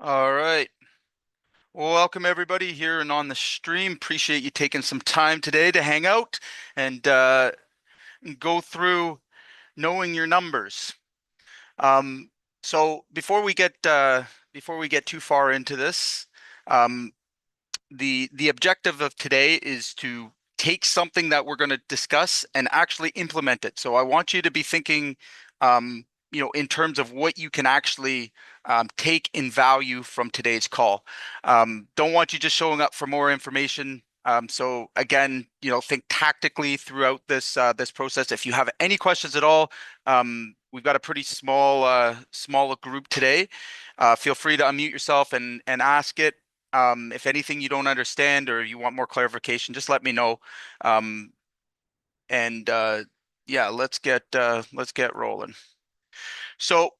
All right. Well, welcome everybody here and on the stream. Appreciate you taking some time today to hang out and go through knowing your numbers. Um, so before we get too far into this, um, the objective of today is to take something that we're going to discuss and actually implement it. So I want you to be thinking, um, in terms of what you can actually take in value from today's call. Don't want you just showing up for more information. So again, think tactically throughout this process. If you have any questions at all, we've got a pretty small group today. Feel free to unmute yourself and ask it. If anything you don't understand or you want more clarification, just let me know. Um, and yeah, let's get rolling. So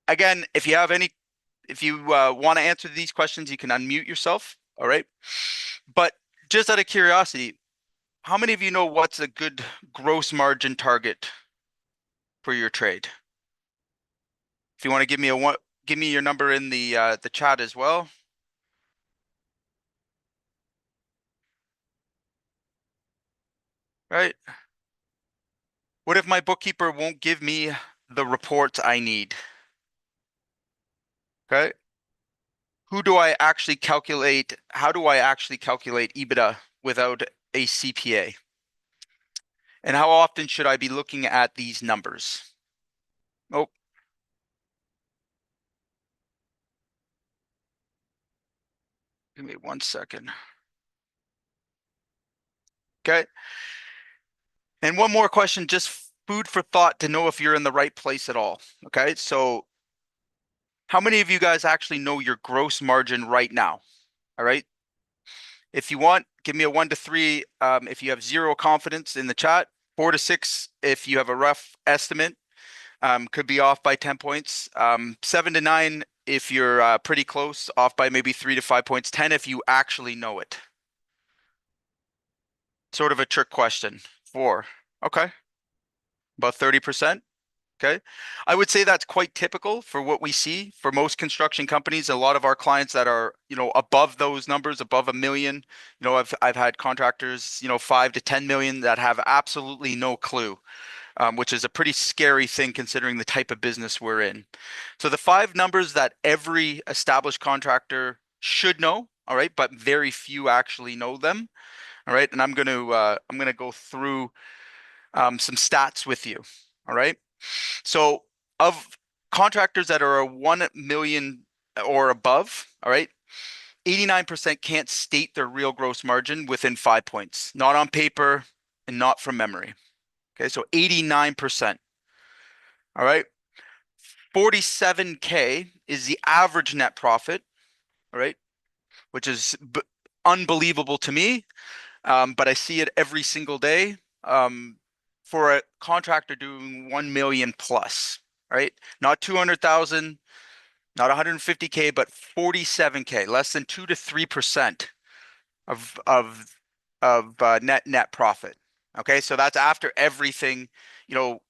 again, if you want to answer these questions, you can unmute yourself. All right. But just out of curiosity, how many of you know what's a good gross margin target for your trade? If you want to give me your number in the chat as well. Right? What if my bookkeeper won't give me the reports I need? Okay. Who do I actually calculate? How do I actually calculate EBITDA without a CPA? And how often should I be looking at these numbers? Oh, give me 1 second. Okay. And one more question, just food for thought to know if you're in the right place at all. Okay. So how many of you guys actually know your gross margin right now? All right. If you want, give me a 1 to 3 if you have zero confidence in the chat, 4 to 6 if you have a rough estimate. Could be off by 10 points. 7 to 9 if you're pretty close, off by maybe 3 to 5 points. 10 if you actually know it. Sort of a trick question. 4. Okay. About 30%. Okay. I would say that's quite typical for what we see for most construction companies. A lot of our clients that are, above those numbers, above 1 million, I've had contractors, 5 to 10 million that have absolutely no clue. Which is a pretty scary thing considering the type of business we're in. So the 5 numbers that every established contractor should know, all right, but very few actually know them, all right. And I'm gonna go through some stats with you, all right. So of contractors that are a 1 million or above, all right, 89% can't state their real gross margin within 5 points, not on paper and not from memory. Okay, so 89%. All right. 47K is the average net profit, all right, which is unbelievable to me. But I see it every single day for a contractor doing 1 million plus, right? Not 200,000, not 150K, but 47K, less than 2 to 3% of net profit. Okay, so that's after everything.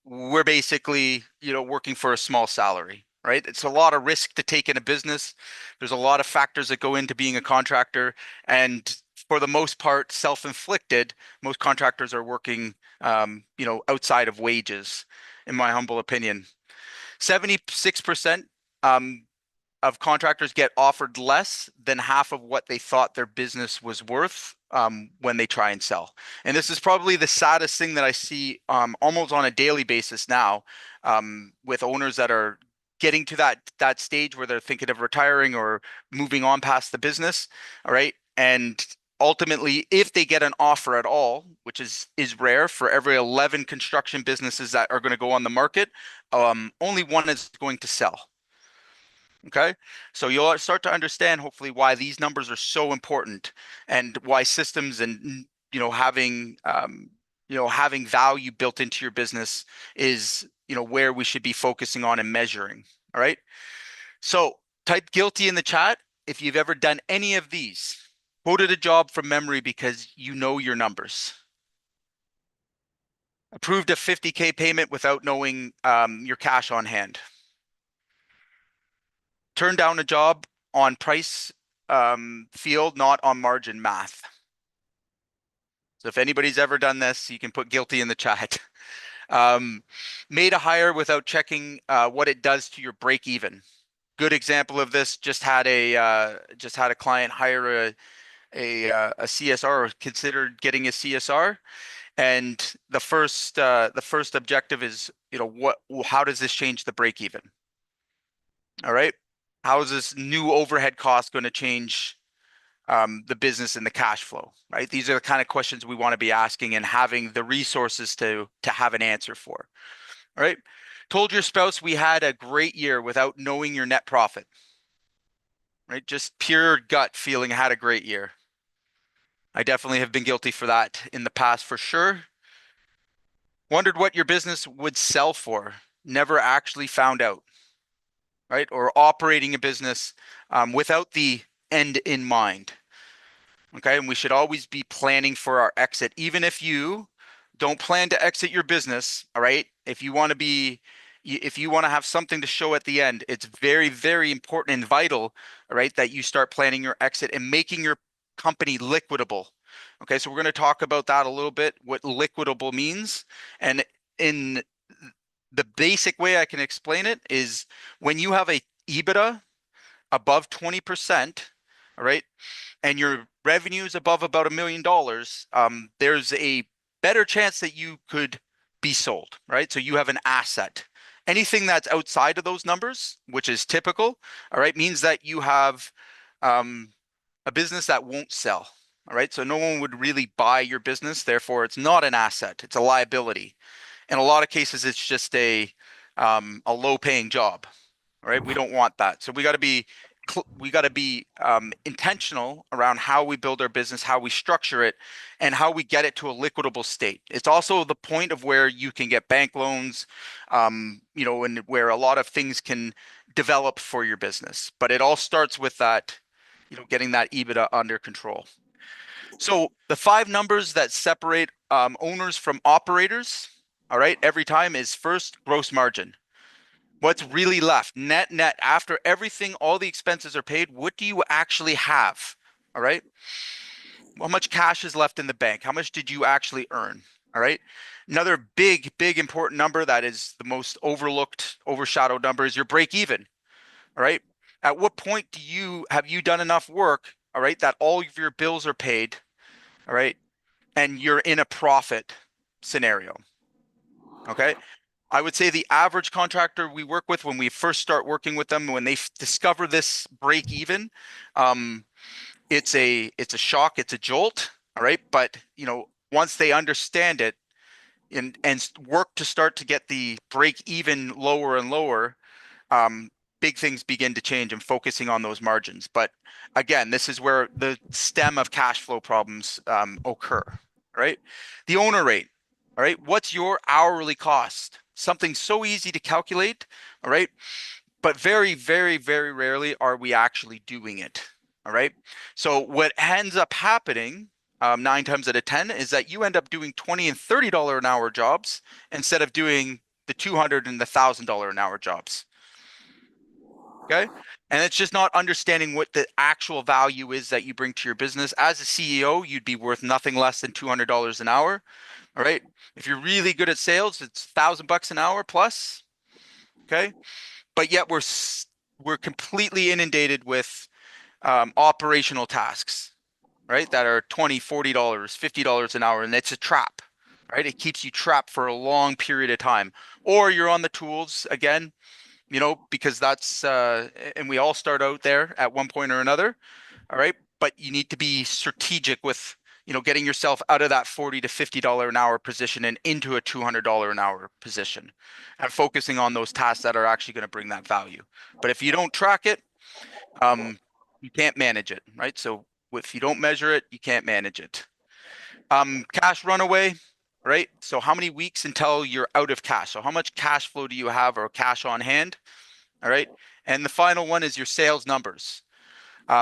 We're basically working for a small salary, right? It's a lot of risk to take in a business. There's a lot of factors that go into being a contractor, and for the most part, self-inflicted. Most contractors are working, outside of wages, in my humble opinion. 76% um, of contractors get offered less than half of what they thought their business was worth when they try and sell. And this is probably the saddest thing that I see almost on a daily basis now, with owners that are getting to that stage where they're thinking of retiring or moving on past the business. All right. And ultimately, if they get an offer at all, which is rare, for every 11 construction businesses that are going to go on the market, only one is going to sell. Okay. So you'll start to understand hopefully why these numbers are so important and why systems and having value built into your business is where we should be focusing on and measuring. All right. So type guilty in the chat if you've ever done any of these. Quoted a job from memory because you know your numbers. Approved a 50K payment without knowing your cash on hand. Turned down a job on price field, not on margin math. So if anybody's ever done this, you can put guilty in the chat. Made a hire without checking what it does to your break even. Good example of this. Just had a client hire a CSR, or considered getting a CSR, and the first objective is, how does this change the break even? All right, how is this new overhead cost going to change the business and the cash flow? Right, these are the kind of questions we want to be asking and having the resources to have an answer for. All right, told your spouse we had a great year without knowing your net profit. Right, just pure gut feeling had a great year. I definitely have been guilty for that in the past, for sure. Wondered what your business would sell for, never actually found out, right? Or operating a business without the end in mind. Okay, and we should always be planning for our exit, even if you don't plan to exit your business. All right, if you want to have something to show at the end, it's very, very important and vital, all right, that you start planning your exit and making your company liquidable. Okay, so we're going to talk about that a little bit, what liquidable means. And in the basic way I can explain it is when you have a EBITDA above 20%, all right, and your revenue is above about $1 million, there's a better chance that you could be sold, right? So you have an asset. Anything that's outside of those numbers, which is typical, all right, means that you have a business that won't sell. All right, so no one would really buy your business. Therefore, it's not an asset; it's a liability. In a lot of cases, it's just a low-paying job. All right, we don't want that. So we got to be intentional around how we build our business, how we structure it, and how we get it to a liquidable state. It's also the point of where you can get bank loans, and where a lot of things can develop for your business. But it all starts with that, getting that EBITDA under control. So the 5 numbers that separate owners from operators, all right, every time is first gross margin. What's really left? Net after everything, all the expenses are paid. What do you actually have? All right. How much cash is left in the bank? How much did you actually earn? All right. Another big important number that is the most overlooked, overshadowed number is your break even. All right. At what point have you done enough work, all right, that all of your bills are paid, all right, and you're in a profit scenario? Okay. I would say the average contractor we work with, when we first start working with them, when they discover this break even, it's a shock, it's a jolt, all right. But once they understand it and work to start to get the break even lower and lower, big things begin to change and focusing on those margins. But again, this is where the stem of cash flow problems occur, right? The owner rate, all right? What's your hourly cost? Something so easy to calculate, all right? But very, very, very rarely are we actually doing it, all right? So what ends up happening 9 times out of 10 is that you end up doing $20 and $30 an hour jobs instead of doing the $200 and the $1,000 an hour jobs. Okay. And it's just not understanding what the actual value is that you bring to your business. As a CEO, you'd be worth nothing less than $200 an hour. All right. If you're really good at sales, it's $1,000 an hour plus. Okay. But yet we're completely inundated with operational tasks, right, that are $20, $40, $50 an hour. And it's a trap, right? It keeps you trapped for a long period of time. Or you're on the tools again, because that's and we all start out there at one point or another. All right. But you need to be strategic with, getting yourself out of that $40 to $50 an hour position and into a $200 an hour position, and focusing on those tasks that are actually going to bring that value. But if you don't track it, you can't manage it, right? So if you don't measure it, you can't manage it. Cash runaway, right? So how many weeks until you're out of cash? So how much cash flow do you have, or cash on hand? All right. And the final one is your sales numbers.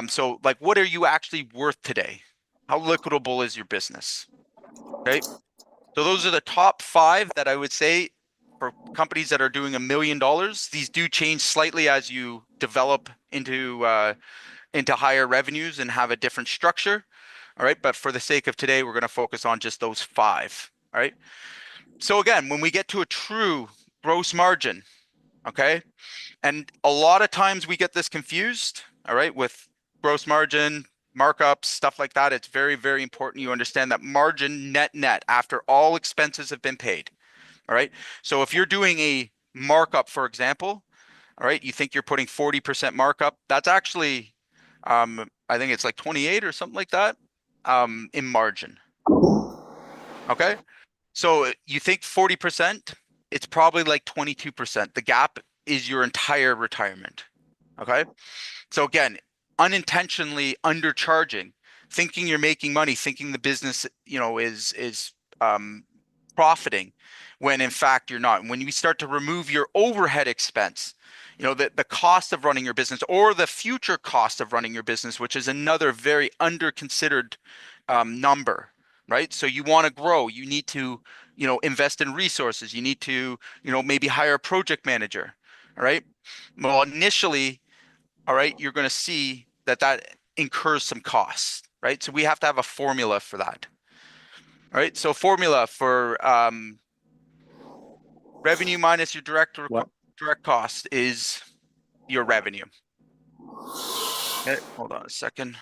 So like, what are you actually worth today? How liquidable is your business? Okay. So those are the top 5 that I would say for companies that are doing $1 million. These do change slightly as you develop into higher revenues and have a different structure. All right. But for the sake of today, we're going to focus on just those five. All right. So again, when we get to a true gross margin, okay, and a lot of times we get this confused, all right, with gross margin, markups, stuff like that. It's very, very important you understand that margin net after all expenses have been paid. All right. So if you're doing a markup, for example, all right, you think you're putting 40% markup, that's actually, I think it's like 28 or something like that, in margin. Okay. So you think 40%, it's probably like 22%. The gap is your entire retirement. Okay. So again, unintentionally undercharging, thinking you're making money, thinking the business, is profiting when in fact you're not. And when you start to remove your overhead expense, the cost of running your business or the future cost of running your business, which is another very underconsidered number, right? So you want to grow, you need to, invest in resources, you need to, maybe hire a project manager, all right? Well, initially, all right, you're going to see that incurs some costs, right? So we have to have a formula for that. All right, so formula for revenue minus your What? direct cost is your revenue. Okay, hold on a second.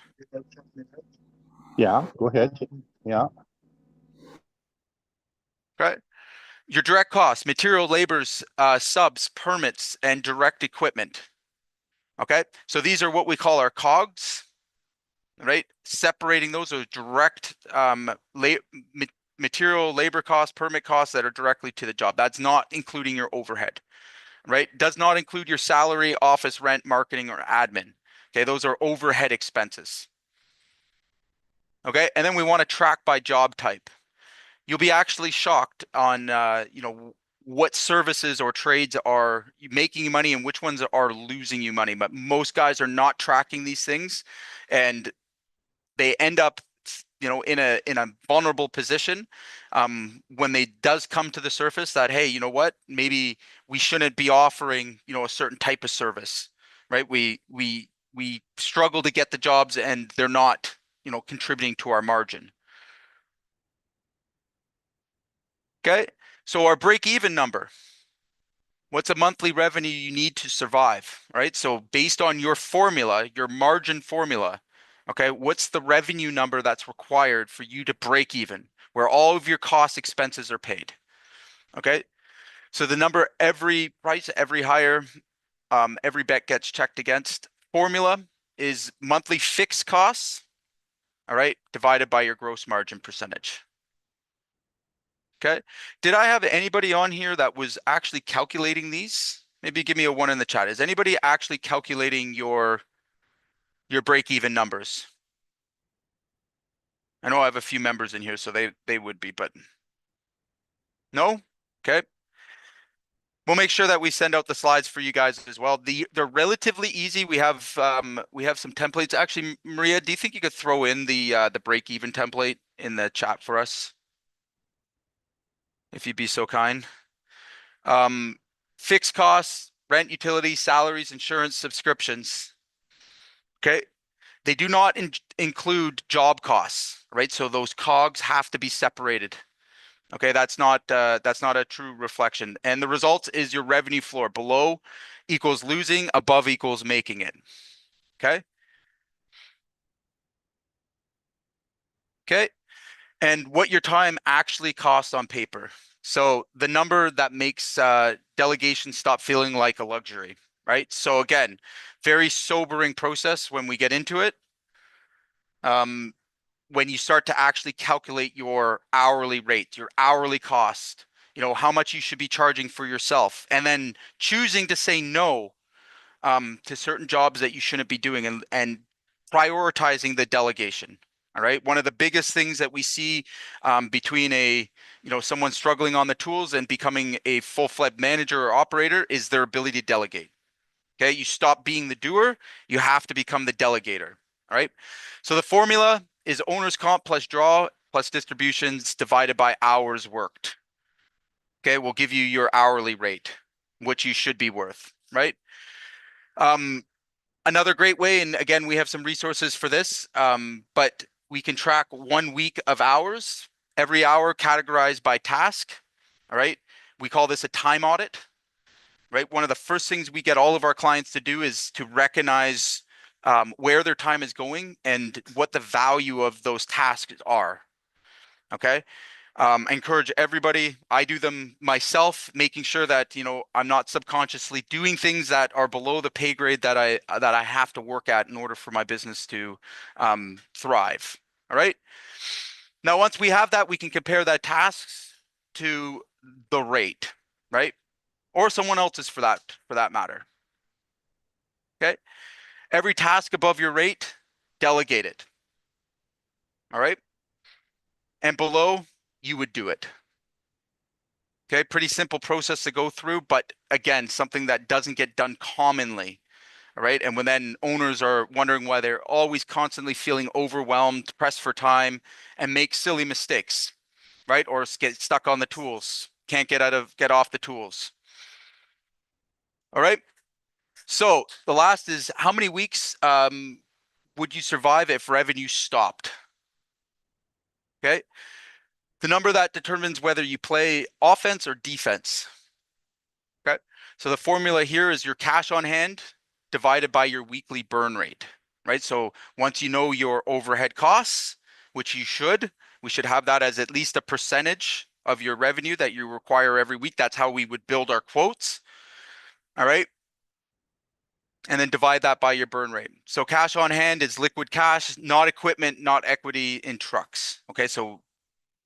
Yeah, go ahead. Yeah. Okay, your direct costs, material, labors, subs, permits, and direct equipment. Okay, so these are what we call our COGS, right? Separating those are direct material, labor costs, permit costs that are directly to the job. That's not including your overhead, right? Does not include your salary, office rent, marketing, or admin. Okay, those are overhead expenses. Okay, and then we want to track by job type. You'll be actually shocked on, what services or trades are making you money and which ones are losing you money. But most guys are not tracking these things, and they end up, in a vulnerable position when they does come to the surface that, hey, you know what, maybe we shouldn't be offering, a certain type of service, right? We struggle to get the jobs and they're not, contributing to our margin. Okay, so our break even number, what's a monthly revenue you need to survive, right? So based on your formula, your margin formula, okay, what's the revenue number that's required for you to break even, where all of your cost expenses are paid? Okay, so the number, every price, every hire, every bet gets checked against. Formula is monthly fixed costs, all right, divided by your gross margin percentage. Okay. Did I have anybody on here that was actually calculating these? Maybe give me a one in the chat. Is anybody actually calculating your break-even numbers? I know I have a few members in here, so they would be, but no? Okay. We'll make sure that we send out the slides for you guys as well. They're relatively easy. We have some templates. Actually, Maria, do you think you could throw in the break-even template in the chat for us? If you'd be so kind. Fixed costs, rent, utilities, salaries, insurance, subscriptions. Okay. They do not include job costs, right? So those COGS have to be separated. Okay, that's not a true reflection. And the result is your revenue floor. Below equals losing, above equals making it. Okay. Okay. And what your time actually costs on paper. So the number that makes delegation stop feeling like a luxury, right? So again, very sobering process when we get into it. When you start to actually calculate your hourly rate, your hourly cost, how much you should be charging for yourself, and then choosing to say no to certain jobs that you shouldn't be doing, and prioritizing the delegation. All right. One of the biggest things that we see between someone struggling on the tools and becoming a full-fledged manager or operator is their ability to delegate. Okay. You stop being the doer. You have to become the delegator. All right. So the formula is owner's comp plus draw plus distributions divided by hours worked. Okay. We'll give you your hourly rate, which you should be worth, right? Another great way, and again, we have some resources for this, but we can track 1 week of hours, every hour categorized by task. All right. We call this a time audit, right? One of the first things we get all of our clients to do is to recognize where their time is going and what the value of those tasks are. Okay. I encourage everybody, I do them myself, making sure that, I'm not subconsciously doing things that are below the pay grade that I have to work at in order for my business to thrive. All right. Now, once we have that, we can compare that tasks to the rate, right? Or someone else's for that matter. Okay. Every task above your rate, delegate it. All right. And below, you would do it. Okay, pretty simple process to go through, but again, something that doesn't get done commonly. All right. And when then owners are wondering why they're always constantly feeling overwhelmed, pressed for time, and make silly mistakes, right? Or get stuck on the tools, can't get off the tools. All right. So the last is how many weeks would you survive if revenue stopped? Okay. The number that determines whether you play offense or defense. Okay. So the formula here is your cash on hand divided by your weekly burn rate, right? So once you know your overhead costs, which we should have that as at least a percentage of your revenue that you require every week. That's how we would build our quotes. All right. And then divide that by your burn rate. So cash on hand is liquid cash, not equipment, not equity in trucks. Okay. So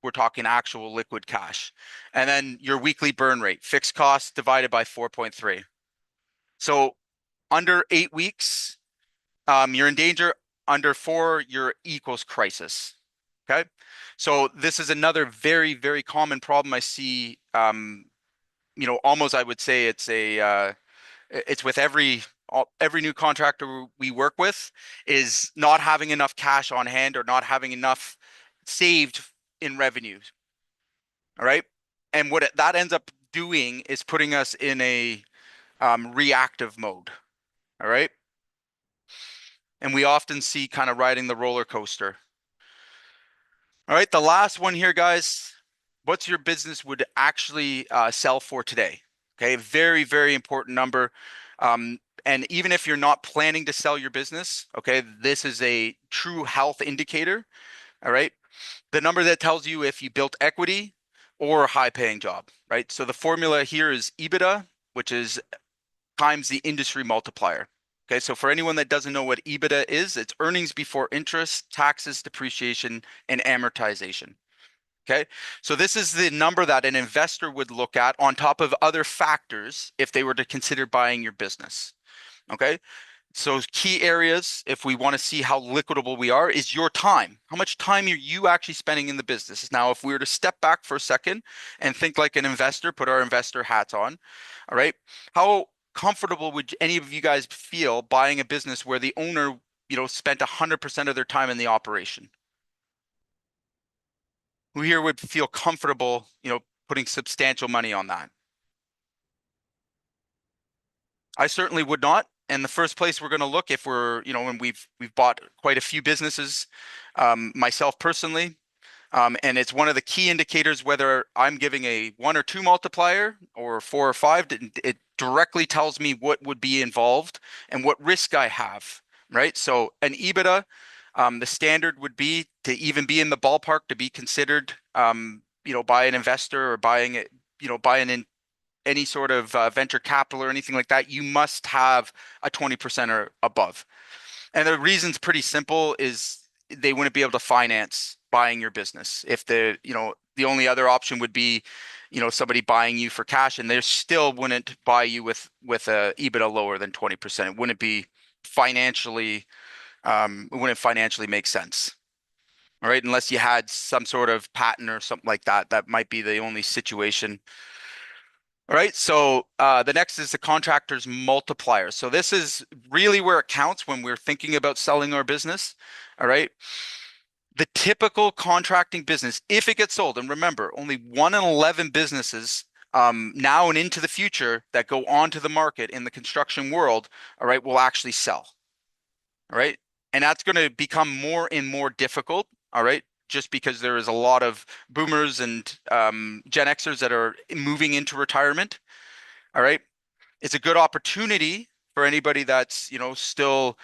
we're talking actual liquid cash. And then your weekly burn rate, fixed costs divided by 4.3. So under 8 weeks, you're in danger. Under 4, you're equals crisis. Okay. So this is another very, very common problem I see. Almost I would say it's with every new contractor we work with is not having enough cash on hand or not having enough saved in revenue. All right. And what that ends up doing is putting us in a reactive mode. All right. And we often see kind of riding the roller coaster. All right. The last one here, guys. What's your business would actually sell for today? Okay. Very, very important number. And even if you're not planning to sell your business, okay, this is a true health indicator. All right. The number that tells you if you built equity or a high paying job, right? So the formula here is EBITDA, which is times the industry multiplier. Okay, so for anyone that doesn't know what EBITDA is, it's earnings before interest, taxes, depreciation, and amortization. Okay, so this is the number that an investor would look at on top of other factors if they were to consider buying your business. Okay, so key areas, if we want to see how liquidable we are, is your time. How much time are you actually spending in the business? Now, if we were to step back for a second and think like an investor, put our investor hats on, all right, how comfortable would any of you guys feel buying a business where the owner, spent 100% of their time in the operation? Who here would feel comfortable, putting substantial money on that? I certainly would not. And the first place we're going to look if we're, when we've bought quite a few businesses, myself personally, and it's one of the key indicators whether I'm giving a 1 or 2 multiplier or 4 or 5. It directly tells me what would be involved and what risk I have, right? So an EBITDA, the standard would be to even be in the ballpark to be considered, by an investor or buying it, buying in any sort of venture capital or anything like that, you must have a 20% or above. And the reason's pretty simple is they wouldn't be able to finance buying your business. If the only other option would be, somebody buying you for cash and they still wouldn't buy you with a EBITDA lower than 20%. It wouldn't be financially, it wouldn't financially make sense. All right. Unless you had some sort of patent or something like that, that might be the only situation. All right, so the next is the contractor's multiplier. So this is really where it counts when we're thinking about selling our business. All right. The typical contracting business, if it gets sold, and remember, only 1 in 11 businesses now and into the future that go onto the market in the construction world, all right, will actually sell. All right. And that's going to become more and more difficult. All right. Just because there is a lot of boomers and Gen Xers that are moving into retirement. All right. It's a good opportunity for anybody that's, still,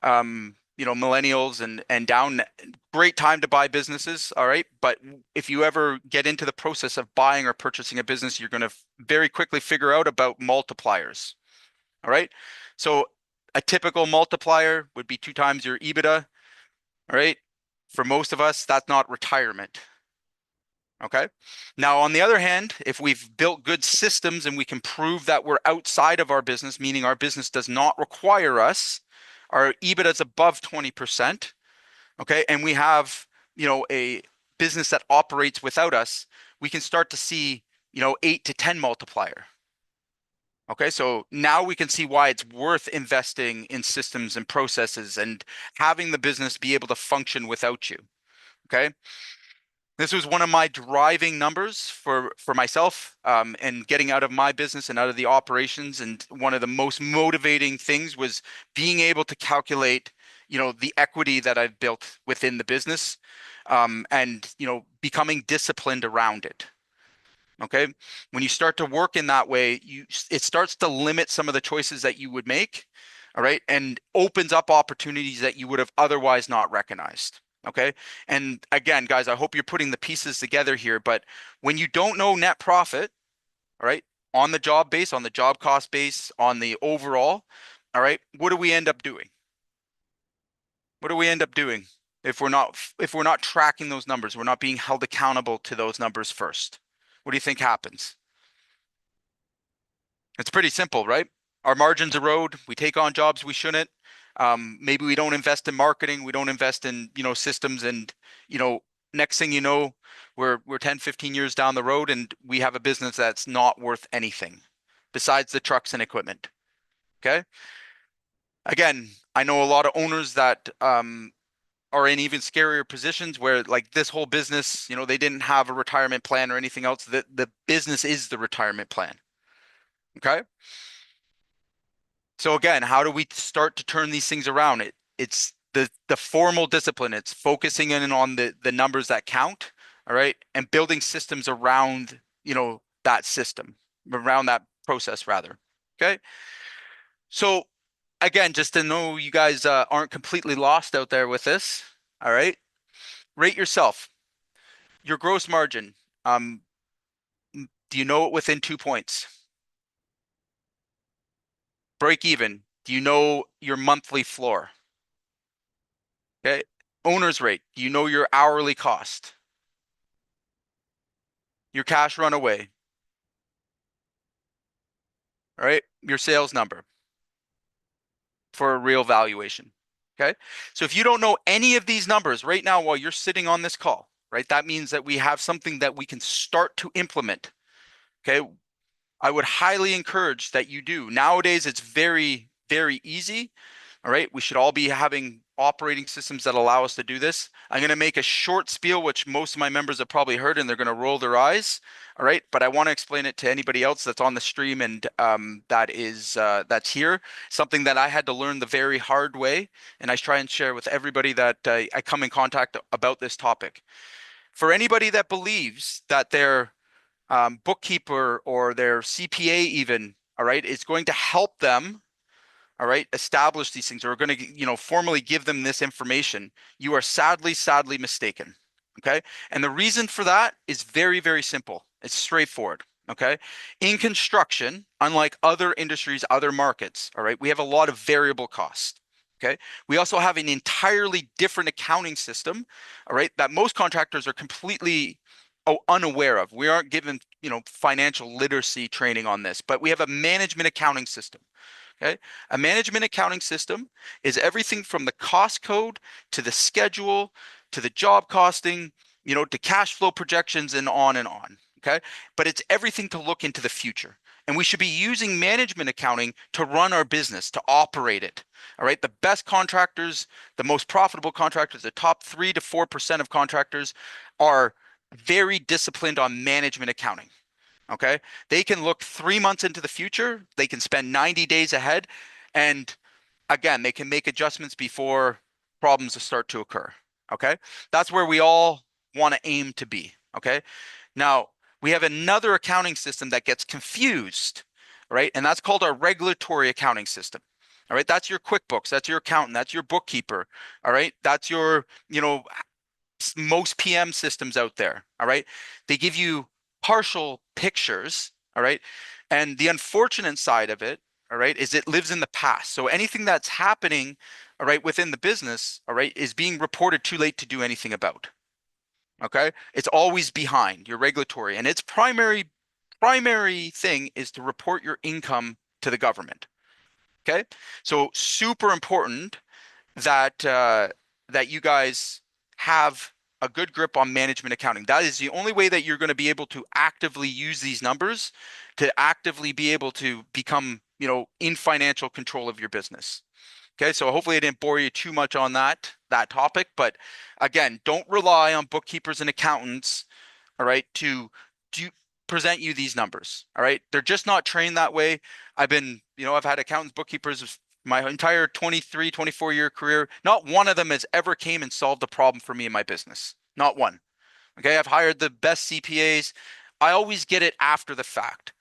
millennials and down. Great time to buy businesses. All right. But if you ever get into the process of buying or purchasing a business, you're going to very quickly figure out about multipliers. All right. So a typical multiplier would be 2 times your EBITDA. All right. For most of us, that's not retirement. Okay. Now, on the other hand, if we've built good systems and we can prove that we're outside of our business, meaning our business does not require us, our EBITDA is above 20%. Okay. And we have, a business that operates without us, we can start to see, 8 to 10 multiplier. Okay, so now we can see why it's worth investing in systems and processes and having the business be able to function without you. Okay, this was one of my driving numbers for myself and getting out of my business and out of the operations. And one of the most motivating things was being able to calculate, the equity that I've built within the business and becoming disciplined around it. Okay. When you start to work in that way, it starts to limit some of the choices that you would make. All right. And opens up opportunities that you would have otherwise not recognized. Okay. And again, guys, I hope you're putting the pieces together here. But when you don't know net profit, all right, on the job base, on the job cost base, on the overall, all right, what do we end up doing? What do we end up doing if we're not tracking those numbers? We're not being held accountable to those numbers first. What do you think happens? It's pretty simple, right? Our margins erode. We take on jobs we shouldn't. Maybe we don't invest in marketing. We don't invest in, systems. And, next thing you know, we're 10, 15 years down the road and we have a business that's not worth anything besides the trucks and equipment. Okay. Again, I know a lot of owners that are in even scarier positions where like this whole business, they didn't have a retirement plan or anything else. The business is the retirement plan. Okay. So again, how do we start to turn these things around? It's the formal discipline. It's focusing in on the numbers that count, all right, and building systems around, that system, around that process rather. Okay. So again, just to know you guys aren't completely lost out there with this, all right? Rate yourself. Your gross margin. Do you know it within 2 points? Break even. Do you know your monthly floor? Okay. Owner's rate. Do you know your hourly cost? Your cash runaway. All right. Your sales number for a real valuation. Okay. So if you don't know any of these numbers right now while you're sitting on this call, right, that means that we have something that we can start to implement. Okay. I would highly encourage that you do. Nowadays, it's very, very easy. All right. We should all be having operating systems that allow us to do this. I'm going to make a short spiel, which most of my members have probably heard, and they're going to roll their eyes. All right. But I want to explain it to anybody else that's on the stream and that's here. Something that I had to learn the very hard way. And I try and share with everybody that I come in contact about this topic. For anybody that believes that their bookkeeper or their CPA even, all right, is going to help them, all right, establish these things, or are going to, formally give them this information, you are sadly, sadly mistaken. Okay. And the reason for that is very, very simple. It's straightforward. Okay. In construction, unlike other industries, other markets, all right, we have a lot of variable costs. Okay. We also have an entirely different accounting system, all right, that most contractors are completely unaware of. We aren't given, financial literacy training on this, but we have a management accounting system. Okay. A management accounting system is everything from the cost code to the schedule to the job costing, to cash flow projections and on and on. Okay. But it's everything to look into the future. And we should be using management accounting to run our business, to operate it. All right. The best contractors, the most profitable contractors, the top 3 to 4% of contractors are very disciplined on management accounting. Okay. They can look 3 months into the future. They can spend 90 days ahead. And again, they can make adjustments before problems start to occur. Okay. That's where we all want to aim to be. Okay. Now, we have another accounting system that gets confused, right? And that's called our regulatory accounting system. All right. That's your QuickBooks. That's your accountant. That's your bookkeeper. All right. That's your, most PM systems out there. All right. They give you partial pictures. All right. And the unfortunate side of it, all right, is it lives in the past. So anything that's happening, all right, within the business, all right, is being reported too late to do anything about. Okay. It's always behind your regulatory, and its primary thing is to report your income to the government. Okay. So super important that that you guys have a good grip on management accounting. That is the only way that you're going to be able to actively use these numbers to actively be able to become, in financial control of your business. Okay, so hopefully I didn't bore you too much on that topic, but again, don't rely on bookkeepers and accountants, all right, to do present you these numbers. All right. They're just not trained that way. I've had accountants, bookkeepers my entire 23, 24-year career. Not one of them has ever came and solved a problem for me in my business. Not one. Okay. I've hired the best CPAs. I always get it after the fact.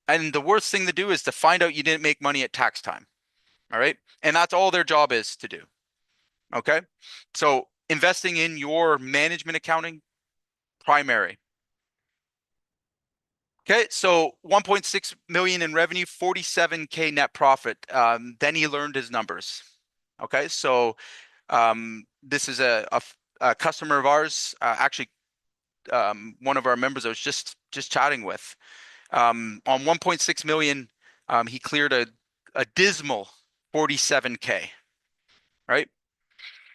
And the worst thing to do is to find out you didn't make money at tax time. All right. And that's all their job is to do. Okay. So investing in your management accounting, primary. Okay, so 1.6 million in revenue, 47K net profit. Then he learned his numbers. Okay, so this is a customer of ours, actually one of our members I was just chatting with. On 1.6 million, he cleared a dismal 47K. Right?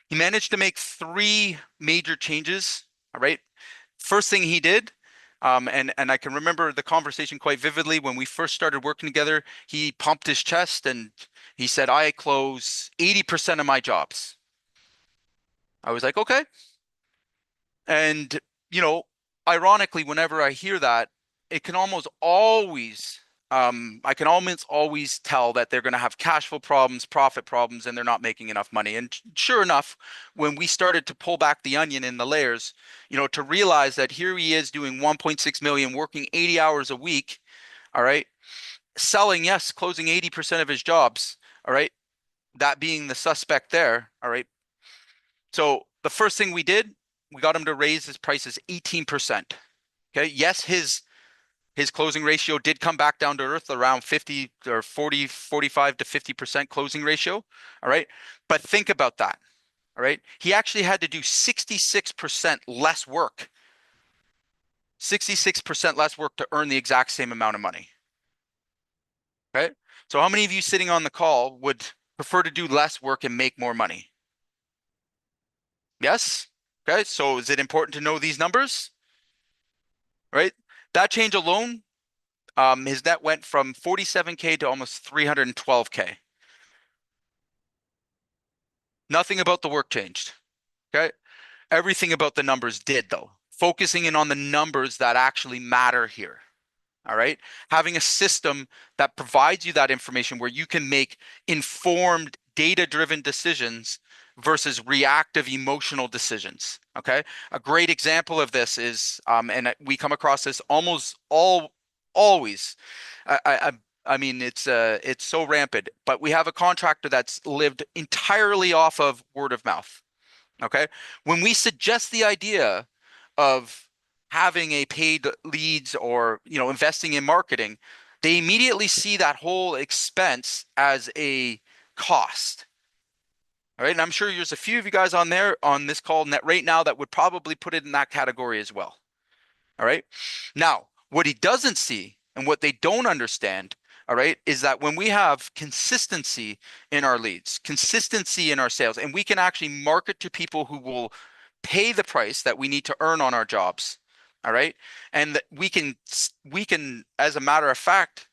He managed to make 3 major changes. All right. First thing he did, and I can remember the conversation quite vividly when we first started working together. He pumped his chest and he said, "I close 80% of my jobs." I was like, "Okay." And, you know, ironically, whenever I hear that, it can almost always, I can almost always tell that they're going to have cash flow problems, profit problems, and they're not making enough money. And sure enough, when we started to pull back the onion in the layers, to realize that here he is doing 1.6 million, working 80 hours a week, all right, selling, yes, closing 80% of his jobs, all right, that being the suspect there, all right. So the first thing we did, we got him to raise his prices 18%. Okay. Yes, his closing ratio did come back down to earth around 50 or 40, 45 to 50% closing ratio. All right. But think about that. All right. He actually had to do 66% less work, 66% less work to earn the exact same amount of money. Okay. So how many of you sitting on the call would prefer to do less work and make more money? Yes. Okay. So is it important to know these numbers? Right. That change alone, his net went from 47K to almost 312K. Nothing about the work changed. Okay. Everything about the numbers did, though. Focusing in on the numbers that actually matter here. All right. Having a system that provides you that information where you can make informed, data-driven decisions versus reactive, emotional decisions. Okay. A great example of this is, and we come across this always. I mean, it's so rampant, but we have a contractor that's lived entirely off of word of mouth. Okay. When we suggest the idea of having a paid leads or, investing in marketing, they immediately see that whole expense as a cost. All right. And I'm sure there's a few of you guys on this call net right now that would probably put it in that category as well. All right. Now, what he doesn't see and what they don't understand, all right, is that when we have consistency in our leads, consistency in our sales, and we can actually market to people who will pay the price that we need to earn on our jobs, all right, and that we can, as a matter of fact,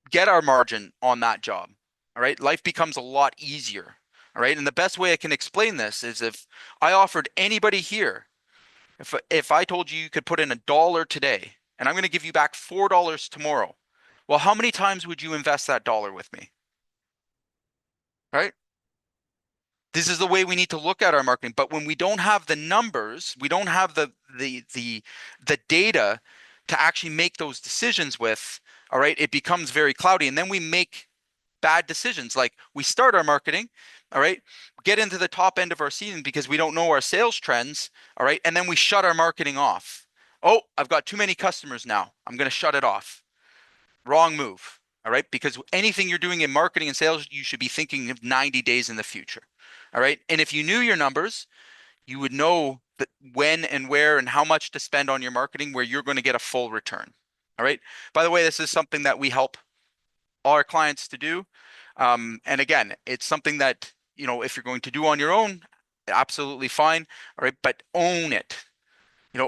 get our margin on that job, all right, life becomes a lot easier, all right, and the best way I can explain this is if I offered anybody here, if I told you could put in $1 today, and I'm going to give you back $4 tomorrow, well, how many times would you invest that dollar with me? right? This is the way we need to look at our marketing. But when we don't have the numbers, we don't have the data to actually make those decisions with, all right, it becomes very cloudy. And then we make bad decisions. Like we start our marketing, all right, get into the top end of our season because we don't know our sales trends, all right, and then we shut our marketing off. Oh, I've got too many customers now. I'm going to shut it off. Wrong move. All right. Because anything you're doing in marketing and sales, you should be thinking of 90 days in the future. All right. And if you knew your numbers, you would know that when and where and how much to spend on your marketing where you're going to get a full return. All right. By the way, this is something that we help all our clients to do. And again, it's something that, if you're going to do on your own, absolutely fine. All right. But own it.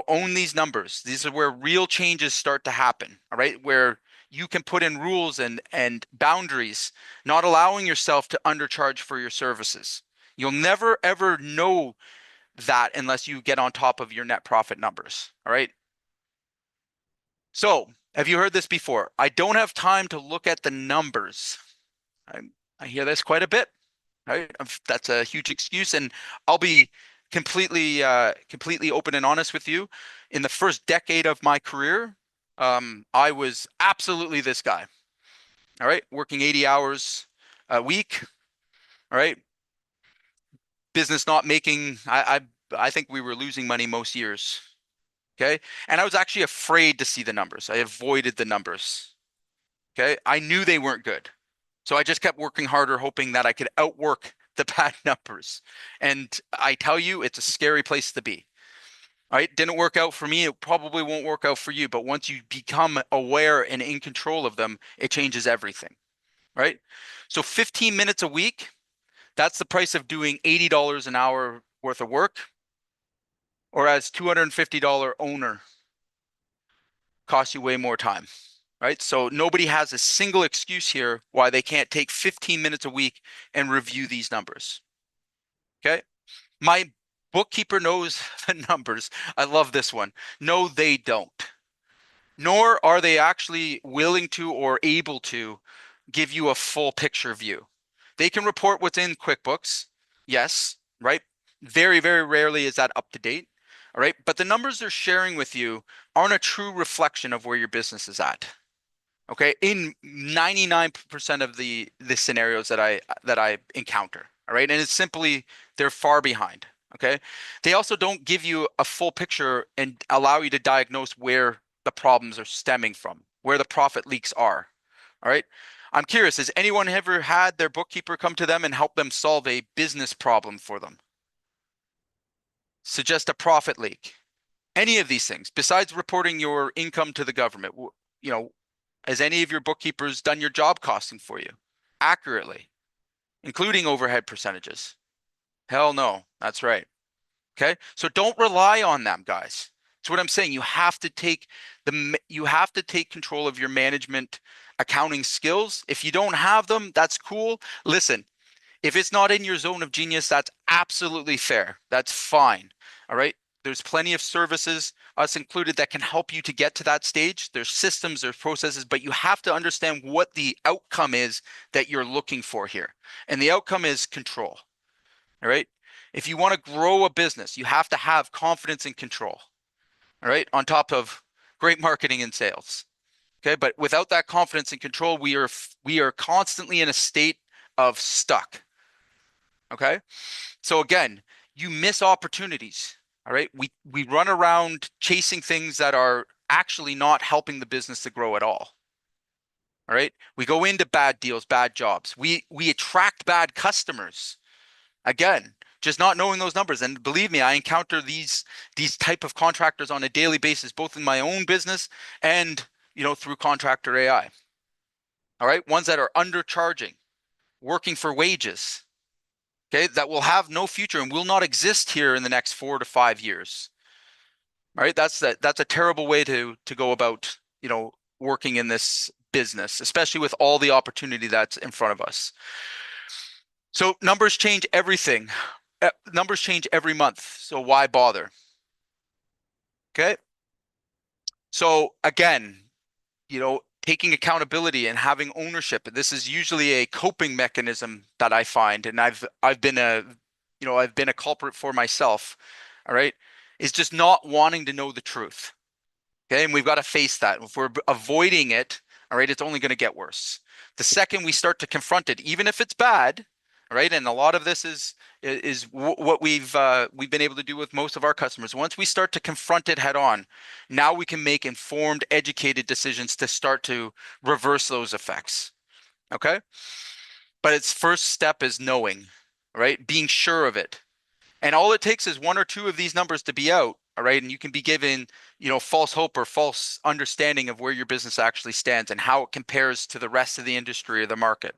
Own these numbers. These are where real changes start to happen, all right? Where you can put in rules and boundaries, not allowing yourself to undercharge for your services. You'll never ever know that unless you get on top of your net profit numbers, all right? So, have you heard this before? I don't have time to look at the numbers. I, I hear this quite a bit. Right? That's a huge excuse, and I'll be completely open and honest with you. In the first decade of my career, I was absolutely this guy. All right, working 80 hours a week. All right, business not making. I think we were losing money most years. Okay, and I was actually afraid to see the numbers. I avoided the numbers. Okay, I knew they weren't good. So I just kept working harder, hoping that I could outwork the bad numbers. And I tell you, it's a scary place to be. All right. Didn't work out for me. It probably won't work out for you. But once you become aware and in control of them, it changes everything. Right. So 15 minutes a week, that's the price of doing $80 an hour worth of work. Or as $250 owner costs you way more time. Right. So nobody has a single excuse here why they can't take 15 minutes a week and review these numbers. Okay. My bookkeeper knows the numbers. I love this one. No, they don't. Nor are they actually willing to or able to give you a full picture view. They can report what's in QuickBooks. Yes, right? Very, very rarely is that up to date. All right. But the numbers they're sharing with you aren't a true reflection of where your business is at. Okay, in 99% of the scenarios that I encounter, all right, and it's simply they're far behind. Okay, they also don't give you a full picture and allow you to diagnose where the problems are stemming from, where the profit leaks are. All right, I'm curious, has anyone ever had their bookkeeper come to them and help them solve a business problem for them? Suggest a profit leak? Any of these things, besides reporting your income to the government, you know, has any of your bookkeepers done your job costing for you accurately, including overhead percentages? Hell no. That's right. Okay. So don't rely on them, guys. That's what I'm saying. You have to take control of your management accounting skills. If you don't have them, that's cool. Listen, if it's not in your zone of genius, that's absolutely fair. That's fine. All right. There's plenty of services, us included, that can help you to get to that stage. There's systems, there's processes, but you have to understand what the outcome is that you're looking for here. And the outcome is control. All right. If you want to grow a business, you have to have confidence and control. All right. On top of great marketing and sales. Okay. But without that confidence and control, we are constantly in a state of stuck. Okay. So again, you miss opportunities. All right. We run around chasing things that are actually not helping the business to grow at all. All right. We go into bad deals, bad jobs. We attract bad customers. Again, just not knowing those numbers. And believe me, I encounter these type of contractors on a daily basis, both in my own business and through Contractor AI. All right. Ones that are undercharging, working for wages. Okay, that will have no future and will not exist here in the next 4 to 5 years. All right, that's a terrible way to go about, working in this business, especially with all the opportunity that's in front of us. So numbers change everything. Numbers change every month. So why bother? Okay. So again, taking accountability and having ownership. This is usually a coping mechanism that I find, and I've been I've been a culprit for myself. All right, is just not wanting to know the truth. Okay, and we've got to face that. If we're avoiding it, all right, it's only going to get worse. The second we start to confront it, even if it's bad, all right, and a lot of this is what we've been able to do with most of our customers. Once we start to confront it head on, now we can make informed, educated decisions to start to reverse those effects. Okay, but its first step is knowing, right, being sure of it. And all it takes is one or two of these numbers to be out, all right? And you can be given, false hope or false understanding of where your business actually stands and how it compares to the rest of the industry or the market,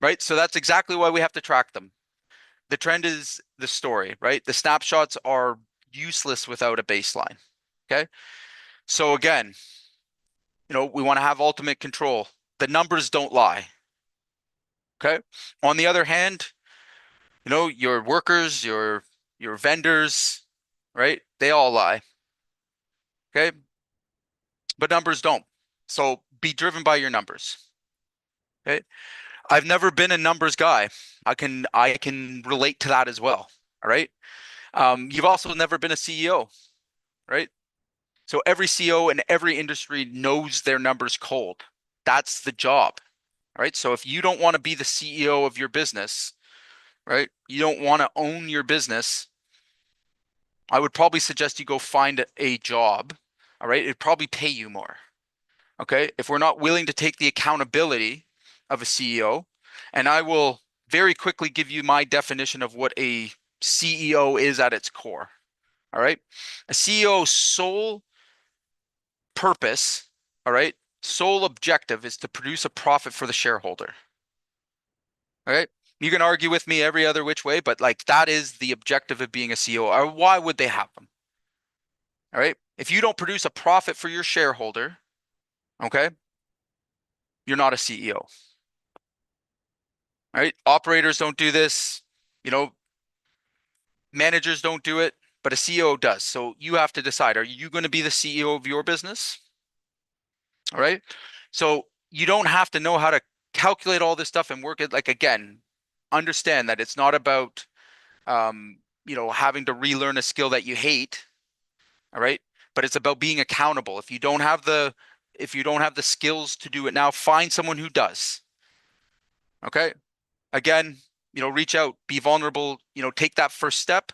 right? So that's exactly why we have to track them. The trend is the story, right? The snapshots are useless without a baseline, okay? So again, we want to have ultimate control. The numbers don't lie, okay? On the other hand, your workers, your vendors, right? They all lie. Okay. But numbers don't. So be driven by your numbers. Okay. I've never been a numbers guy. I can relate to that as well. All right. You've also never been a CEO, right? So every CEO in every industry knows their numbers cold. That's the job. Right. So if you don't want to be the CEO of your business, right? You don't want to own your business. I would probably suggest you go find a job. All right. It'd probably pay you more. Okay. If we're not willing to take the accountability of a CEO, and I will very quickly give you my definition of what a CEO is at its core. All right. A CEO's sole purpose, all right, sole objective is to produce a profit for the shareholder. All right. You can argue with me every other which way, but like that is the objective of being a CEO. Or why would they have them? All right. If you don't produce a profit for your shareholder, okay, you're not a CEO. All right. Operators don't do this. You know, managers don't do it, but a CEO does. So you have to decide, are you going to be the CEO of your business? All right. So you don't have to know how to calculate all this stuff and work it. Like, again, understand that it's not about, having to relearn a skill that you hate. All right. But it's about being accountable. If you don't have the skills to do it now, find someone who does. Okay. Again, reach out, be vulnerable, take that first step.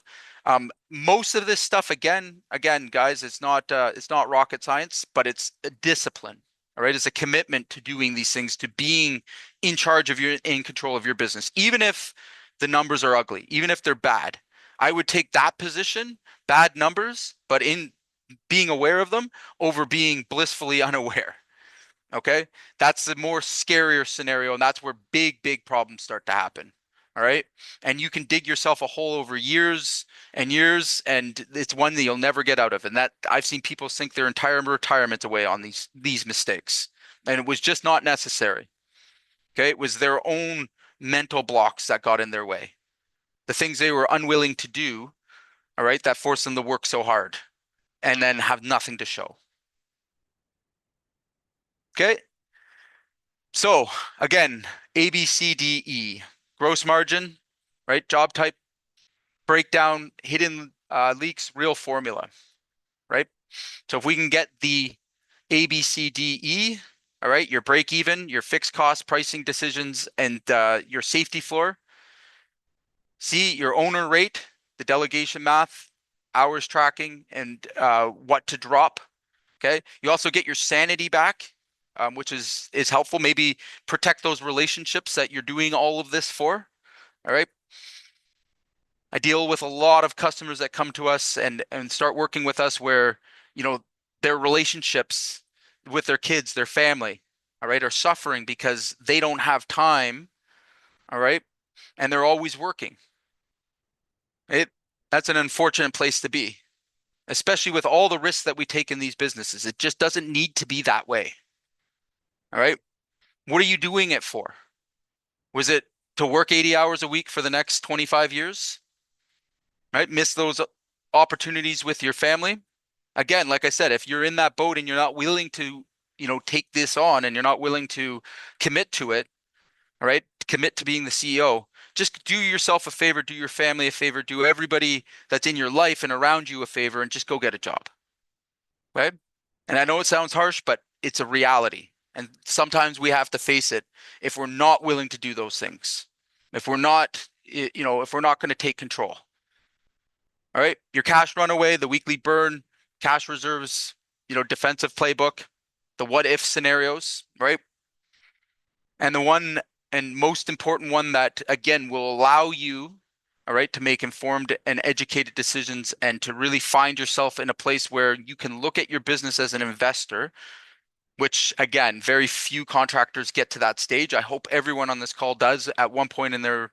Most of this stuff, again, guys, it's not rocket science, but it's a discipline. All right. It's a commitment to doing these things, to being in control of your business, even if the numbers are ugly, even if they're bad. I would take that position, bad numbers, but in being aware of them over being blissfully unaware. Okay. That's the more scarier scenario. And that's where big, big problems start to happen. All right. And you can dig yourself a hole over years and years, and it's one that you'll never get out of. And that I've seen people sink their entire retirement away on these mistakes. And it was just not necessary. Okay. It was their own mental blocks that got in their way. The things they were unwilling to do, all right, that forced them to work so hard and then have nothing to show. Okay. So again, A, B, C, D, E, gross margin, right? Job type, breakdown, hidden leaks, real formula, right? So if we can get the A, B, C, D, E, all right, your break even, your fixed cost pricing decisions, and your safety floor. C, your owner rate, the delegation math, hours tracking, and what to drop. Okay. You also get your sanity back, which is helpful. Maybe protect those relationships that you're doing all of this for. All right. I deal with a lot of customers that come to us and start working with us where, their relationships with their kids, their family, all right, are suffering because they don't have time. All right. And they're always working. That's an unfortunate place to be, especially with all the risks that we take in these businesses. It just doesn't need to be that way. All right. What are you doing it for? Was it to work 80 hours a week for the next 25 years? Right? Miss those opportunities with your family? Again, like I said, if you're in that boat and you're not willing to take this on and you're not willing to commit to it, all right, commit to being the CEO, just do yourself a favor, do your family a favor, do everybody that's in your life and around you a favor, and just go get a job. Right? And I know it sounds harsh, but it's a reality. And sometimes we have to face it if we're not willing to do those things. If we're not, if we're not going to take control. All right. Your cash runaway, the weekly burn, cash reserves, defensive playbook, the what if scenarios, right? And the one and most important one that, again, will allow you, all right, to make informed and educated decisions and to really find yourself in a place where you can look at your business as an investor, which, again, very few contractors get to that stage. I hope everyone on this call does at one point in their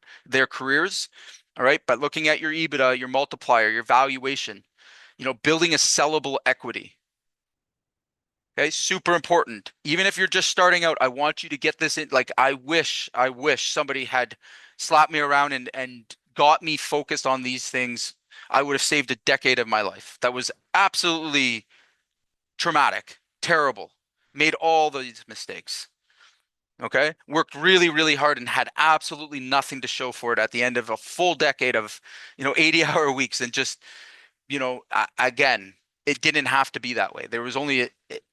careers. All right. But looking at your EBITDA, your multiplier, your valuation, building a sellable equity. Okay, super important. Even if you're just starting out, I want you to get this in. Like, I wish somebody had slapped me around and got me focused on these things. I would have saved a decade of my life. That was absolutely traumatic, terrible. Made all these mistakes. Okay, worked really, really hard and had absolutely nothing to show for it at the end of a full decade of, 80-hour weeks and just again, it didn't have to be that way. There was only,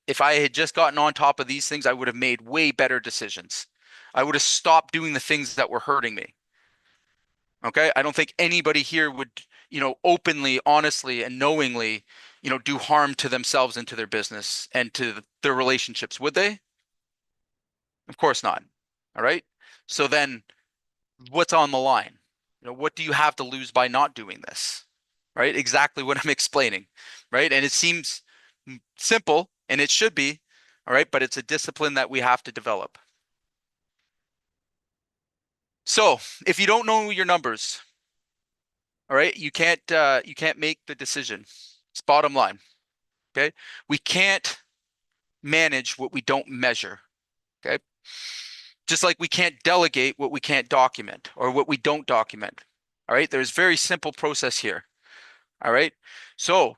if I had just gotten on top of these things, I would have made way better decisions. I would have stopped doing the things that were hurting me. Okay. I don't think anybody here would, openly, honestly, and knowingly, do harm to themselves and to their business and to their relationships, would they? Of course not. All right. So then what's on the line? What do you have to lose by not doing this? Right? Exactly what I'm explaining, right? And it seems simple, and it should be, all right, but it's a discipline that we have to develop. So if you don't know your numbers, all right, you can't make the decision. It's bottom line. Okay. We can't manage what we don't measure. Okay. Just like we can't delegate what we can't document or what we don't document. All right. There's very simple process here. All right. So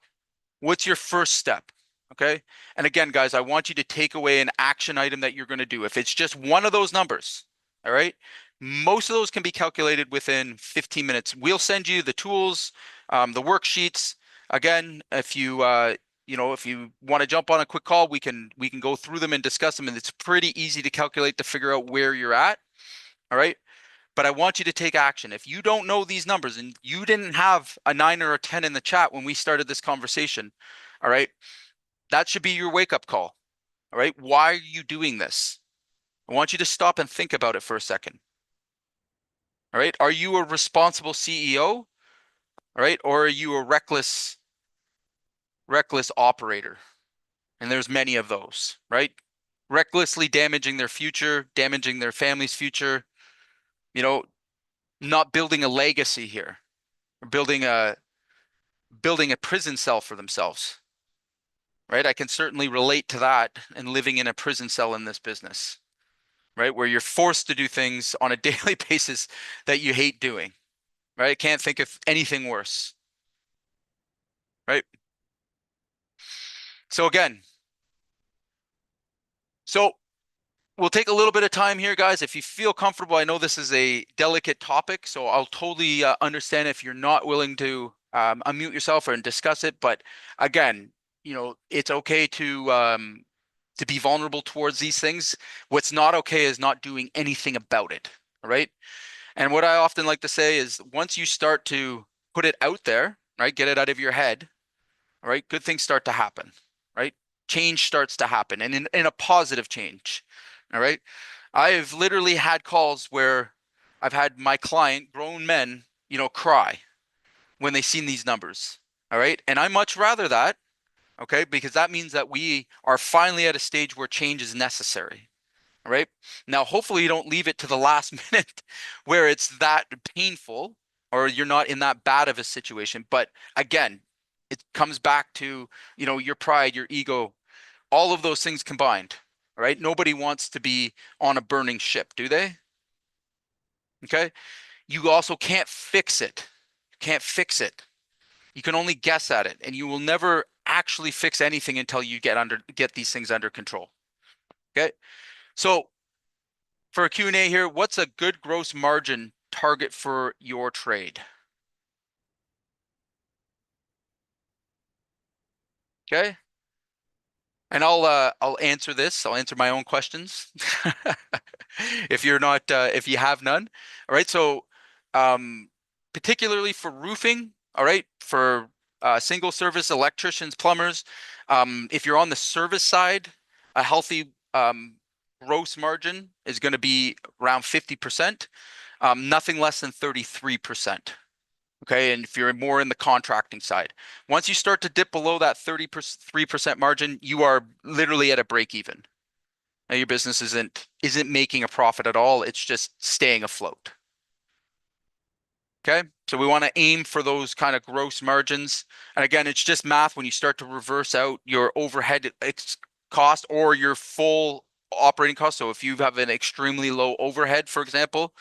what's your first step? Okay. And again, guys, I want you to take away an action item that you're going to do. If it's just one of those numbers, all right, most of those can be calculated within 15 minutes. We'll send you the tools, the worksheets. Again, if you if you want to jump on a quick call, we can go through them and discuss them. And it's pretty easy to calculate to figure out where you're at. All right. But I want you to take action. If you don't know these numbers and you didn't have a 9 or a 10 in the chat when we started this conversation, all right, that should be your wake-up call. All right, why are you doing this? I want you to stop and think about it for a second. All right, are you a responsible CEO? All right, or are you a reckless operator? And there's many of those, right? Recklessly damaging their future, damaging their family's future, not building a legacy here, or building a prison cell for themselves, right? I can certainly relate to that and living in a prison cell in this business, right? Where you're forced to do things on a daily basis that you hate doing, right? I can't think of anything worse, right? So again, we'll take a little bit of time here, guys. If you feel comfortable, I know this is a delicate topic, so I'll totally understand if you're not willing to unmute yourself and discuss it. But again, it's okay to be vulnerable towards these things. What's not okay is not doing anything about it, right? And what I often like to say is once you start to put it out there, right, get it out of your head, right, good things start to happen, right? Change starts to happen and in a positive change, all right? I've literally had calls where I've had my client, grown men, cry when they seen these numbers, all right? And I much rather that, okay, because that means that we are finally at a stage where change is necessary. All right. Now, hopefully you don't leave it to the last minute where it's that painful or you're not in that bad of a situation. But again, it comes back to, your pride, your ego, all of those things combined. All right. Nobody wants to be on a burning ship, do they? Okay. You also can't fix it. You can't fix it. You can only guess at it, and you will never actually fix anything until you get these things under control. Okay. So for a Q&A here, what's a good gross margin target for your trade? Okay. And I'll answer this. I'll answer my own questions. If you're not if you have none. All right. So um particularly for roofing, all right, for single service electricians, plumbers, if you're on the service side, a healthy gross margin is going to be around 50%, nothing less than 33%. Okay. And if you're more in the contracting side, once you start to dip below that 33% margin, you are literally at a break even. Now your business isn't making a profit at all. It's just staying afloat. Okay. So we want to aim for those kind of gross margins. And again, it's just math when you start to reverse out your overhead cost or your full operating cost. So if you have an extremely low overhead, for example,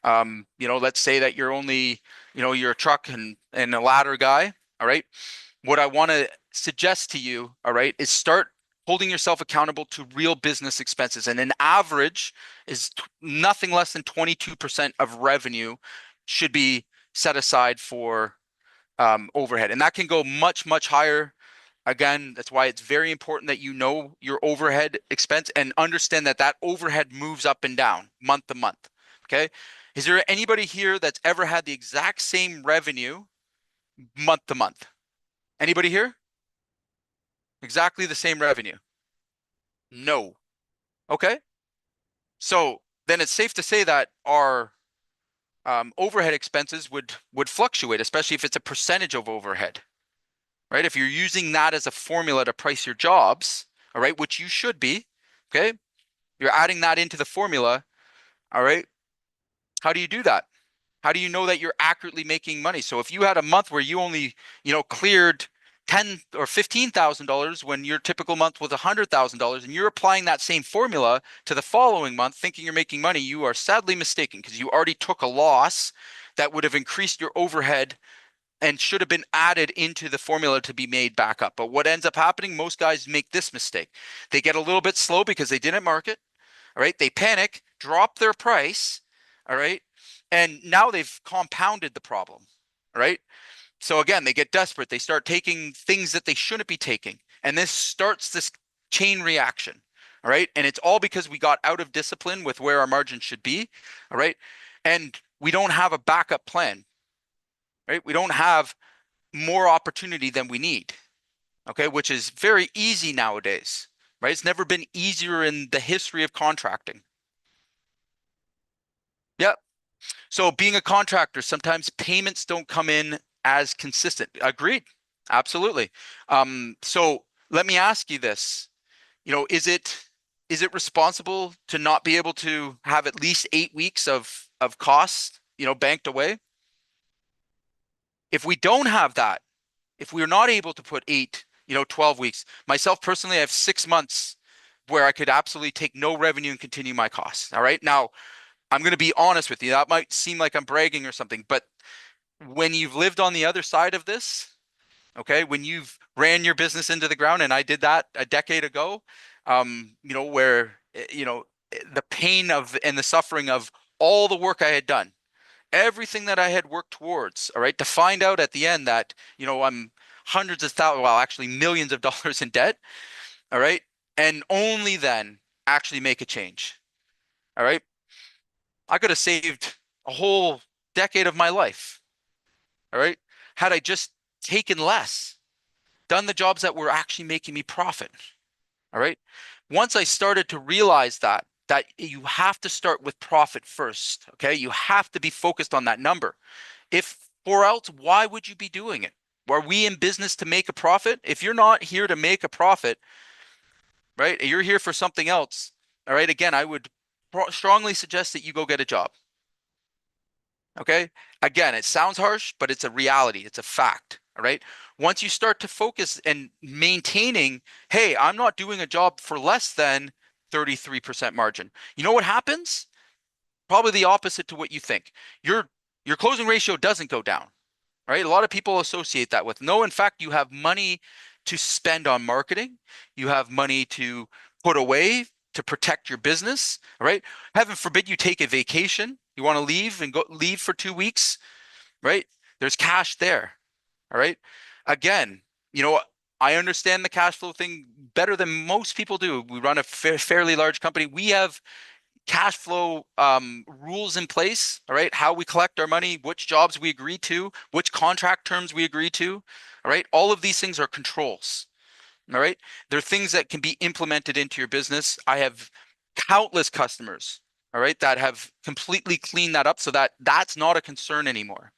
let's say that you're only, you're a truck and a ladder guy. All right. What I want to suggest to you, all right, is start holding yourself accountable to real business expenses. And an average is nothing less than 22% of revenue should be set aside for overhead. And that can go much, much higher. Again, that's why it's very important that you know your overhead expense and understand that that overhead moves up and down month to month. Okay. Is there anybody here that's ever had the exact same revenue month to month? Anybody here? Exactly the same revenue? No. Okay. So then it's safe to say that our overhead expenses would fluctuate, especially if it's a percentage of overhead, right? If you're using that as a formula to price your jobs, all right, which you should be, okay? You're adding that into the formula, all right? How do you do that? How do you know that you're accurately making money? So if you had a month where you only, cleared ten or $15,000 when your typical month was $100,000, and you're applying that same formula to the following month, thinking you're making money, you are sadly mistaken because you already took a loss that would have increased your overhead and should have been added into the formula to be made back up. But what ends up happening, most guys make this mistake. They get a little bit slow because they didn't market. All right. They panic, drop their price. All right. And now they've compounded the problem. All right. So again, they get desperate. They start taking things that they shouldn't be taking. And this starts this chain reaction. All right. And it's all because we got out of discipline with where our margin should be. All right. And we don't have a backup plan. Right. We don't have more opportunity than we need. Okay. Which is very easy nowadays. Right. It's never been easier in the history of contracting. Yeah. So being a contractor, sometimes payments don't come in as consistent. Agreed. Absolutely. So let me ask you this. Is it responsible to not be able to have at least 8 weeks of costs, banked away? If we don't have that, if we're not able to put 12 weeks, myself personally, I have 6 months where I could absolutely take no revenue and continue my costs. All right. Now, I'm going to be honest with you. That might seem like I'm bragging or something, but when you've lived on the other side of this, okay, when you've ran your business into the ground, and I did that a decade ago, where, the pain of and the suffering of all the work I had done, everything that I had worked towards, all right, to find out at the end that, I'm hundreds of thousands, well, actually millions of dollars in debt, all right, and only then actually make a change, all right. I could have saved a whole decade of my life. All right. Had I just taken less, done the jobs that were actually making me profit. All right. Once I started to realize that you have to start with profit first. Okay. You have to be focused on that number. If or else, why would you be doing it? Are we in business to make a profit? If you're not here to make a profit, right, you're here for something else. All right. Again, I would strongly suggest that you go get a job. Okay. Again, it sounds harsh, but it's a reality. It's a fact. All right. Once you start to focus and maintaining, hey, I'm not doing a job for less than 33% margin. You know what happens? Probably the opposite to what you think. Your closing ratio doesn't go down, right? A lot of people associate that with no, in fact, you have money to spend on marketing. You have money to put away to protect your business, all right? Heaven forbid you take a vacation, you want to leave and go leave for 2 weeks, right? There's cash there, all right? Again, I understand the cash flow thing better than most people do. We run a fairly large company. We have cash flow rules in place, all right? How we collect our money, which jobs we agree to, which contract terms we agree to, all right? All of these things are controls, all right? They're things that can be implemented into your business. I have countless customers, all right, that have completely cleaned that up so that that's not a concern anymore,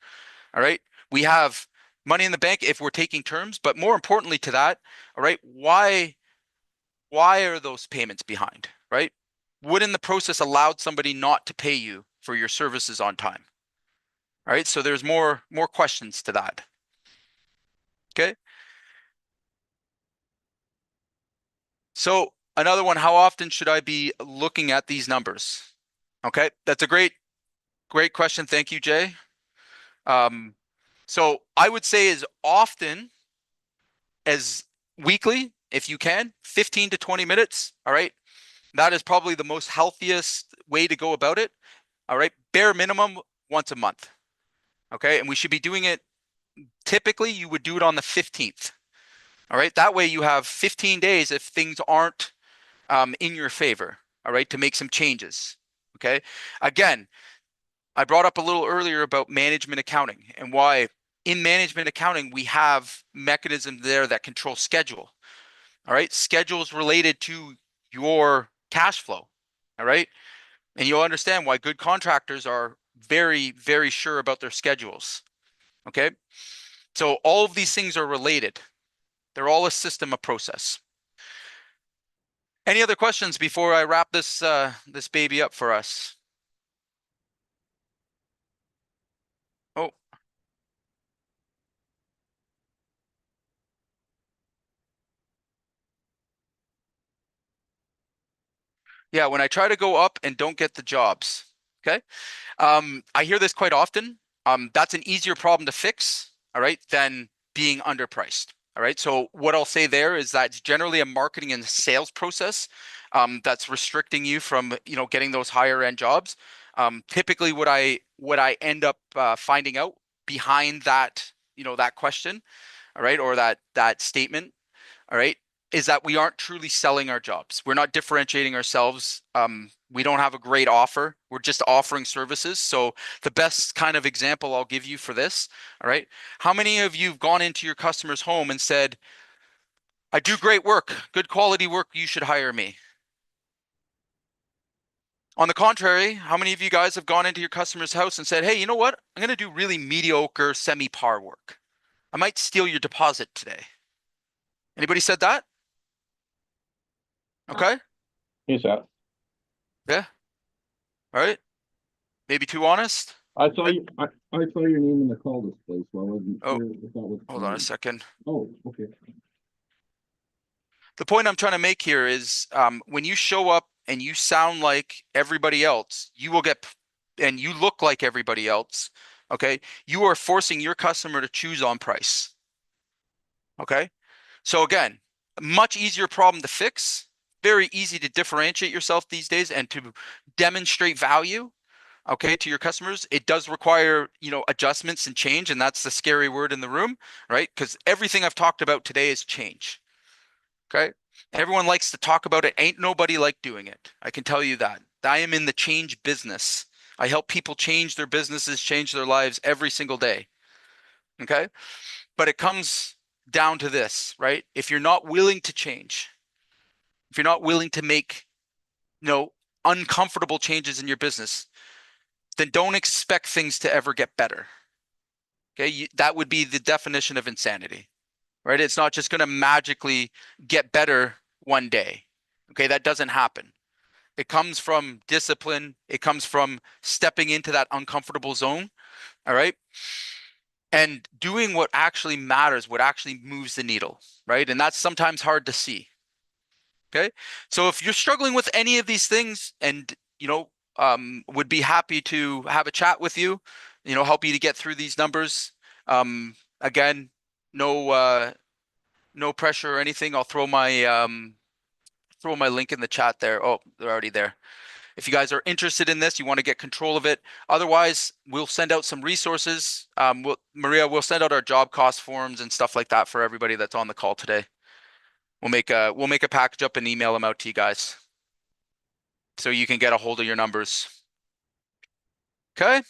all right? We have money in the bank if we're taking terms, but more importantly to that, all right, why are those payments behind, right? What in the process allowed somebody not to pay you for your services on time? All right, so there's more questions to that. Okay. So another one, how often should I be looking at these numbers? Okay, that's a great question. Thank you, Jay. Um, so I would say as often as weekly, if you can, 15 to 20 minutes. All right. That is probably the most healthiest way to go about it. All right. Bare minimum once a month. Okay. And we should be doing it. Typically, you would do it on the 15th. All right. That way you have 15 days if things aren't in your favor. All right. To make some changes. Okay. Again, I brought up a little earlier about management accounting and why in management accounting, we have mechanisms there that control schedule. All right. Schedules related to your cash flow. All right. And you'll understand why good contractors are very, very sure about their schedules. Okay. So all of these things are related. They're all a system, a process. Any other questions before I wrap this this baby up for us? Oh, yeah, when I try to go up and don't get the jobs. Okay. I hear this quite often. That's an easier problem to fix, all right, than being underpriced. All right. So what I'll say there is that it's generally a marketing and sales process that's restricting you from, getting those higher end jobs. Typically, what I end up finding out behind that, that question, all right, or that statement, all right, is that we aren't truly selling our jobs. We're not differentiating ourselves. We don't have a great offer. We're just offering services. So the best kind of example I'll give you for this, all right, how many of you have gone into your customer's home and said, I do great work, good quality work, you should hire me? On the contrary, how many of you guys have gone into your customer's house and said, hey, you know what? I'm going to do really mediocre semi-par work. I might steal your deposit today. Anybody said that? Okay. Yes, sir. Yeah. All right. Maybe too honest. I saw you. I saw your name in the call this place, so I wasn't Oh, sure if that was hold on a second. Oh, okay. The point I'm trying to make here is when you show up and you sound like everybody else, you will get, and you look like everybody else, okay? You are forcing your customer to choose on price, okay? So again, a much easier problem to fix, very easy to differentiate yourself these days and to demonstrate value, okay, to your customers. It does require, adjustments and change, and that's the scary word in the room, right? Because everything I've talked about today is change. Okay. Everyone likes to talk about it. Ain't nobody like doing it. I can tell you that. I am in the change business. I help people change their businesses, change their lives every single day. Okay. But it comes down to this, right? If you're not willing to change, if you're not willing to make, uncomfortable changes in your business, then don't expect things to ever get better. Okay. That would be the definition of insanity. Right? It's not just going to magically get better one day. Okay, that doesn't happen. It comes from discipline. It comes from stepping into that uncomfortable zone. All right. And doing what actually matters, what actually moves the needle. Right. And that's sometimes hard to see. Okay. So if you're struggling with any of these things and, would be happy to have a chat with you, help you to get through these numbers. Again, no pressure or anything. I'll throw my throw my link in the chat there. Oh, they're already there. If you guys are interested in this, you want to get control of it. Otherwise, we'll send out some resources. Maria, we'll send out our job cost forms and stuff like that for everybody that's on the call today. We'll make a package up and email them out to you guys so you can get a hold of your numbers. Okay.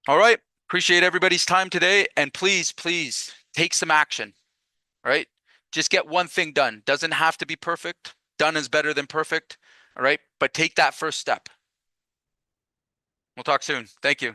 All right. Appreciate everybody's time today. And please, please take some action. All right. Just get one thing done. Doesn't have to be perfect. Done is better than perfect. All right. But take that first step. We'll talk soon. Thank you.